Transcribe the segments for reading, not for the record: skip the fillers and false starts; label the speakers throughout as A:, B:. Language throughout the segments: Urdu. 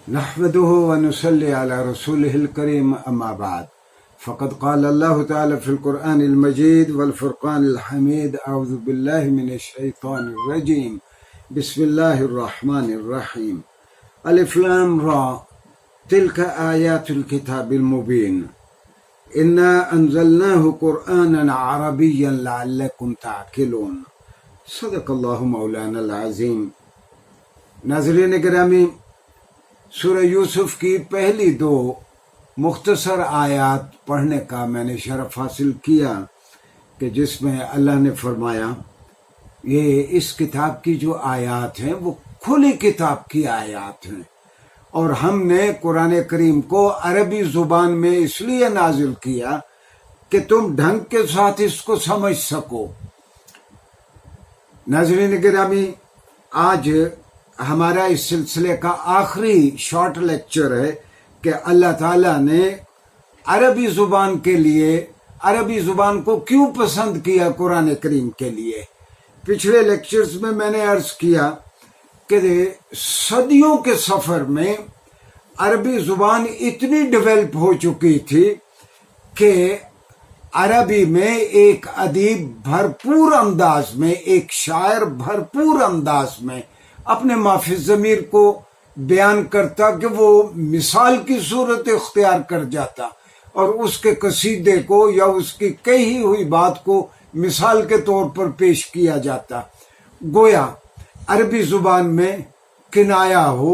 A: نحمده ونصلي على رسوله الكريم أما بعد فقد قال الله تعالى في القرآن المجيد والفرقان الحميد أعوذ بالله من الشيطان الرجيم بسم الله الرحمن الرحيم ألف لام را تلك آيات الكتاب المبين إنا أنزلناه قرآنا عربيا لعلكم تعقلون صدق الله مولانا العظيم. ناظرین گرامی، سورہ یوسف کی پہلی دو مختصر آیات پڑھنے کا میں نے شرف حاصل کیا کہ جس میں اللہ نے فرمایا یہ اس کتاب کی جو آیات ہیں وہ کھلی کتاب کی آیات ہیں، اور ہم نے قرآن کریم کو عربی زبان میں اس لیے نازل کیا کہ تم ڈھنگ کے ساتھ اس کو سمجھ سکو. ناظرین گرامی، آج ہمارا اس سلسلے کا آخری شارٹ لیکچر ہے کہ اللہ تعالیٰ نے عربی زبان کے لیے عربی زبان کو کیوں پسند کیا قرآن کریم کے لیے. پچھلے لیکچرز میں نے عرض کیا کہ صدیوں کے سفر میں عربی زبان اتنی ڈیولپ ہو چکی تھی کہ عربی میں ایک ادیب بھرپور انداز میں، ایک شاعر بھرپور انداز میں اپنے مافی ضمیر کو بیان کرتا کہ وہ مثال کی صورت اختیار کر جاتا اور اس کے قصیدے کو یا اس کی کہی ہوئی بات کو مثال کے طور پر پیش کیا جاتا. گویا عربی زبان میں کنایا ہو،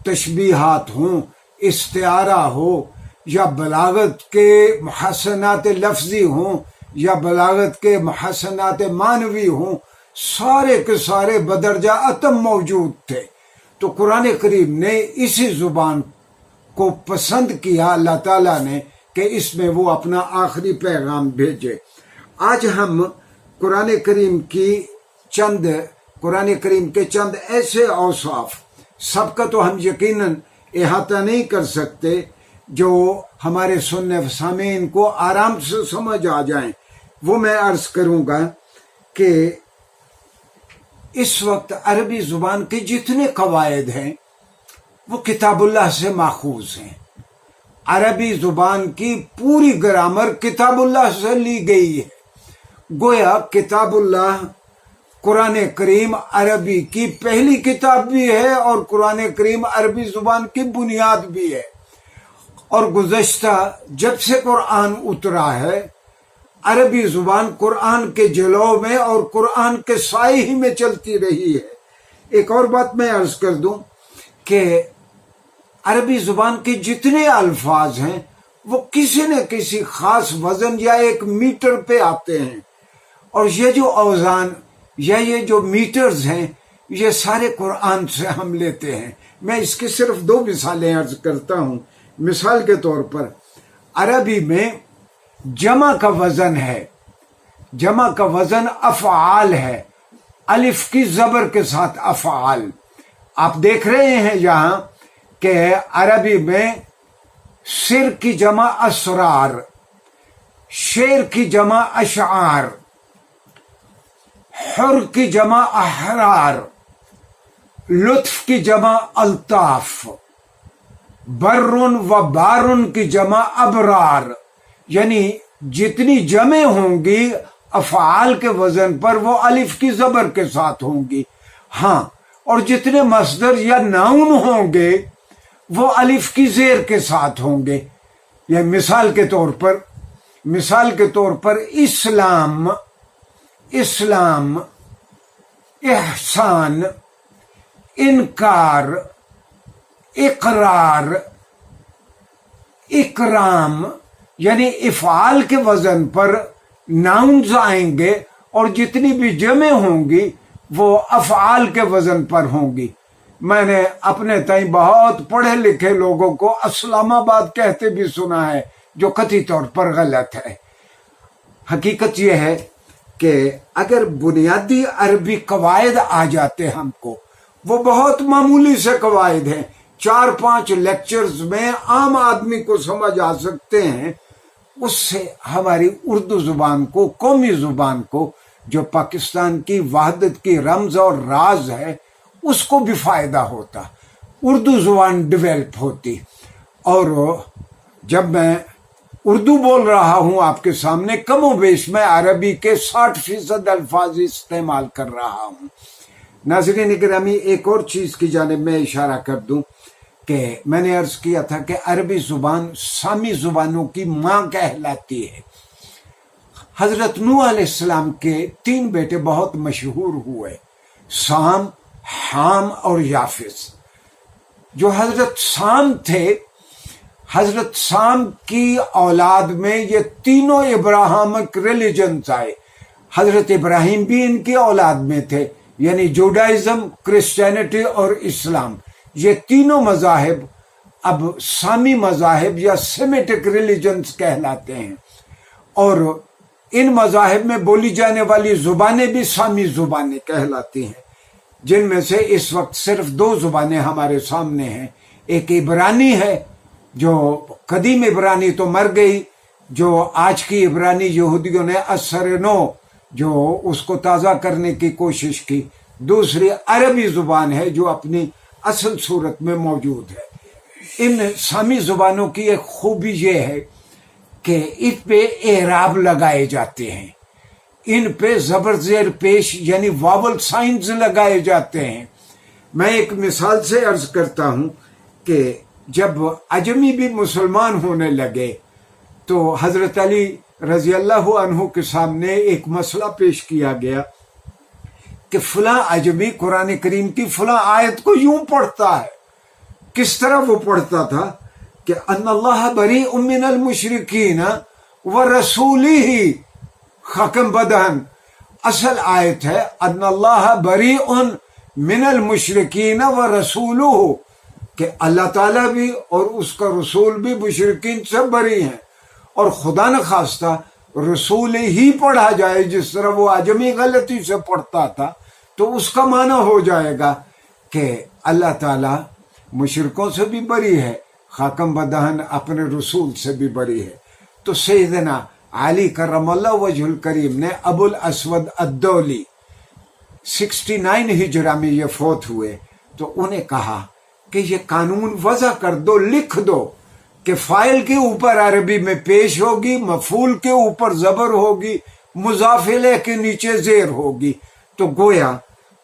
A: تشبیہات ہوں، استعارہ ہو، یا بلاغت کے محسنات لفظی ہوں یا بلاغت کے محسنات معنوی ہوں، سارے کے سارے بدرجہ اتم موجود تھے. تو قرآن کریم نے اسی زبان کو پسند کیا اللہ تعالیٰ نے کہ اس میں وہ اپنا آخری پیغام بھیجے. آج ہم قرآن کریم کے چند ایسے اوصاف، سب کا تو ہم یقیناً احاطہ نہیں کر سکتے جو ہمارے سننے سامعین کو آرام سے سمجھ آ جائیں، وہ میں عرض کروں گا کہ اس وقت عربی زبان کے جتنے قواعد ہیں وہ کتاب اللہ سے ماخوذ ہیں. عربی زبان کی پوری گرامر کتاب اللہ سے لی گئی ہے. گویا کتاب اللہ قرآن کریم عربی کی پہلی کتاب بھی ہے اور قرآن کریم عربی زبان کی بنیاد بھی ہے. اور گزشتہ جب سے قرآن اترا ہے عربی زبان قرآن کے جلو میں اور قرآن کے سائے ہی میں چلتی رہی ہے. ایک اور بات میں عرض کر دوں کہ عربی زبان کے جتنے الفاظ ہیں وہ کسی نہ کسی خاص وزن یا ایک میٹر پہ آتے ہیں، اور یہ جو اوزان یا یہ جو میٹرز ہیں یہ سارے قرآن سے ہم لیتے ہیں. میں اس کی صرف دو مثالیں عرض کرتا ہوں. مثال کے طور پر عربی میں جمع کا وزن ہے، جمع کا وزن افعال ہے، الف کی زبر کے ساتھ افعال. آپ دیکھ رہے ہیں یہاں کہ عربی میں سر کی جمع اسرار، شعر کی جمع اشعار، حر کی جمع احرار، لطف کی جمع الطاف، برن و بارن کی جمع ابرار. یعنی جتنی جمع ہوں گی افعال کے وزن پر وہ الف کی زبر کے ساتھ ہوں گی. ہاں، اور جتنے مصدر یا ناؤن ہوں گے وہ الف کی زیر کے ساتھ ہوں گے. یہ مثال کے طور پر اسلام، احسان، انکار، اقرار، اکرام. یعنی افعال کے وزن پر ناؤنز آئیں گے اور جتنی بھی جمع ہوں گی وہ افعال کے وزن پر ہوں گی. میں نے اپنے تئیں بہت پڑھے لکھے لوگوں کو اسلام آباد کہتے بھی سنا ہے، جو قطعی طور پر غلط ہے. حقیقت یہ ہے کہ اگر بنیادی عربی قواعد آ جاتے ہم کو، وہ بہت معمولی سے قواعد ہیں، 4-5 لیکچرز میں عام آدمی کو سمجھ آ سکتے ہیں. اس سے ہماری اردو زبان کو، قومی زبان کو، جو پاکستان کی وحدت کی رمز اور راز ہے، اس کو بھی فائدہ ہوتا. اردو زبان ڈیولپ ہوتی. اور جب میں اردو بول رہا ہوں آپ کے سامنے، کم و بیش میں عربی کے 60% الفاظ استعمال کر رہا ہوں. ناظرین گرامی، ایک اور چیز کی جانب میں اشارہ کر دوں کہ میں نے عرض کیا تھا کہ عربی زبان سامی زبانوں کی ماں کہلاتی ہے. حضرت نوح علیہ السلام کے 3 بیٹے بہت مشہور ہوئے، سام، حام اور یافس. جو حضرت سام تھے، حضرت سام کی اولاد میں یہ تینوں ابراہمک ریلیجنز آئے. حضرت ابراہیم بھی ان کی اولاد میں تھے، یعنی جوڈائزم، کرسچینٹی اور اسلام. یہ تینوں مذاہب اب سامی مذاہب یا سیمیٹک ریلیجنز کہلاتے ہیں. اور ان مذاہب میں بولی جانے والی زبانیں بھی سامی زبانیں کہلاتی ہیں، جن میں سے اس وقت صرف 2 زبانیں ہمارے سامنے ہیں. ایک عبرانی ہے، جو قدیم عبرانی تو مر گئی، جو آج کی عبرانی یہودیوں نے اثر نو جو اس کو تازہ کرنے کی کوشش کی. دوسری عربی زبان ہے جو اپنی اصل صورت میں موجود ہے. ان سامی زبانوں کی ایک خوبی یہ ہے کہ ان پہ اعراب لگائے جاتے ہیں، ان پہ زبر زیر پیش یعنی واول سائنز لگائے جاتے ہیں. میں ایک مثال سے عرض کرتا ہوں کہ جب عجمی بھی مسلمان ہونے لگے تو حضرت علی رضی اللہ عنہ کے سامنے ایک مسئلہ پیش کیا گیا کہ فلاں عجمی قرآن کریم کی فلاں آیت کو یوں پڑھتا ہے. کس طرح وہ پڑھتا تھا کہ ان اللہ بریء من المشرکین ورسولہ حکم بدہن. اصل آیت ہے ان اللہ بریء من المشرکین ورسولہ، کہ اللہ تعالیٰ بھی اور اس کا رسول بھی مشرکین سے بری ہیں، اور خدا نخواستہ رسول ہی پڑھا جائے جس طرح وہ عجمی غلطی سے پڑھتا تھا، تو اس کا معنی ہو جائے گا کہ اللہ تعالیٰ مشرکوں سے بھی بری ہے، خاکم بدہن اپنے رسول سے بھی بری ہے. تو سیدنا علی کرم اللہ وجہ الکریم نے ابو الاسود الدولی 69 ہجرہ میں یہ فوت ہوئے، تو انہیں کہا کہ یہ قانون وضع کر دو، لکھ دو کہ فاعل کے اوپر عربی میں پیش ہوگی، مفعول کے اوپر زبر ہوگی، مضاف الیہ کے نیچے زیر ہوگی. تو گویا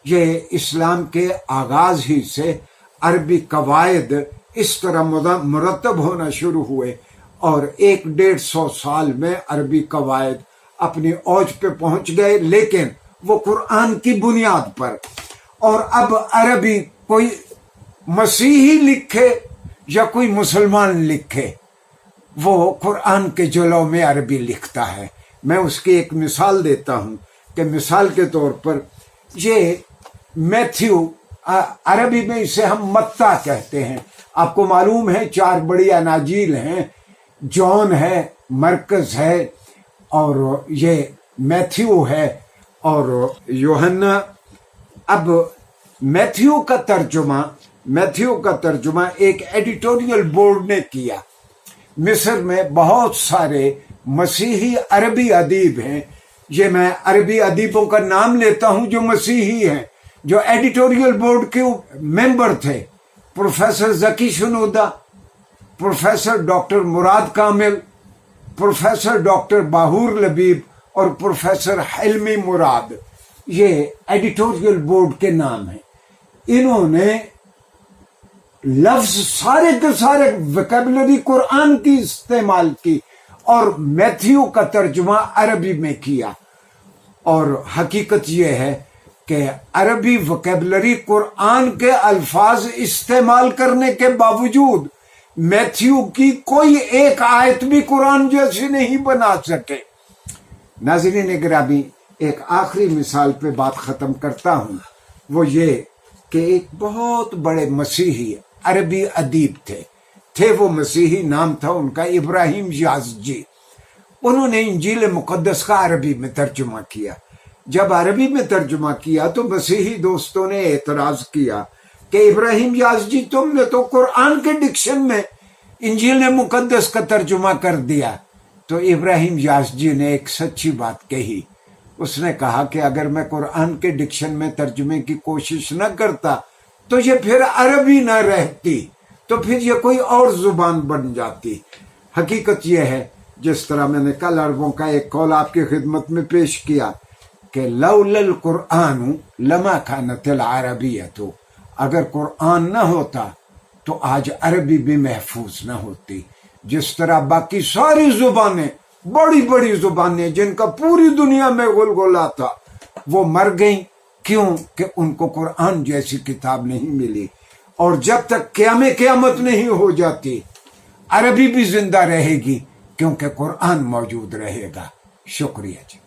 A: یہ اسلام کے آغاز ہی سے عربی قواعد اس طرح مرتب ہونا شروع ہوئے، اور 100-150 سال میں عربی قواعد اپنی اوج پہ پہنچ گئے، لیکن وہ قرآن کی بنیاد پر. اور اب عربی کوئی مسیحی لکھے یا کوئی مسلمان لکھے، وہ قرآن کے جلو میں عربی لکھتا ہے. میں اس کی ایک مثال دیتا ہوں کہ مثال کے طور پر یہ میتھیو، عربی میں اسے ہم متا کہتے ہیں. آپ کو معلوم ہے 4 بڑی اناجیل ہیں، جون ہے، مرکز ہے، اور یہ میتھیو ہے اور یوحنا. اب میتھیو کا ترجمہ ایک ایڈیٹوریل بورڈ نے کیا. مصر میں بہت سارے مسیحی عربی ادیب ہیں، یہ میں عربی ادیبوں کا نام لیتا ہوں جو مسیحی ہیں، جو ایڈیٹوریل بورڈ کے ممبر تھے. پروفیسر ذکی شنودہ، پروفیسر ڈاکٹر مراد کامل، پروفیسر ڈاکٹر باہور لبیب اور پروفیسر حلمی مراد، یہ ایڈیٹوریل بورڈ کے نام ہیں. انہوں نے لفظ سارے کے سارے ویکیبلری قرآن کی استعمال کی اور میتھیو کا ترجمہ عربی میں کیا. اور حقیقت یہ ہے کہ عربی ویکیبلری قرآن کے الفاظ استعمال کرنے کے باوجود میتھیو کی کوئی ایک آیت بھی قرآن جیسی نہیں بنا سکے. ناظرین گرامی، ایک آخری مثال پہ بات ختم کرتا ہوں، وہ یہ کہ ایک بہت بڑے مسیحی عربی ادیب تھے وہ مسیحی، نام تھا ان کا ابراہیم یازجی. انہوں نے انجیل مقدس کا عربی میں ترجمہ کیا. جب عربی میں ترجمہ کیا تو مسیحی دوستوں نے اعتراض کیا کہ ابراہیم یازجی تم نے تو قرآن کے ڈکشن میں انجیل مقدس کا ترجمہ کر دیا. تو ابراہیم یازجی نے ایک سچی بات کہی. اس نے کہا کہ اگر میں قرآن کے ڈکشن میں ترجمے کی کوشش نہ کرتا تو یہ پھر عربی نہ رہتی، تو پھر یہ کوئی اور زبان بن جاتی۔ حقیقت یہ ہے، جس طرح میں نے کل عربوں کا ایک قول آپ کی خدمت میں پیش کیا کہ لولا القرآن لما كانت العربیۃ، اگر قرآن نہ ہوتا تو آج عربی بھی محفوظ نہ ہوتی۔ جس طرح باقی ساری زبانیں، بڑی بڑی زبانیں جن کا پوری دنیا میں غلغلہ تھا، وہ مر گئیں۔ کیوں؟ کہ ان کو قرآن جیسی کتاب نہیں ملی۔ اور جب تک قیامت نہیں ہو جاتی، عربی بھی زندہ رہے گی، کیونکہ قرآن موجود رہے گا۔ شکریہ جی۔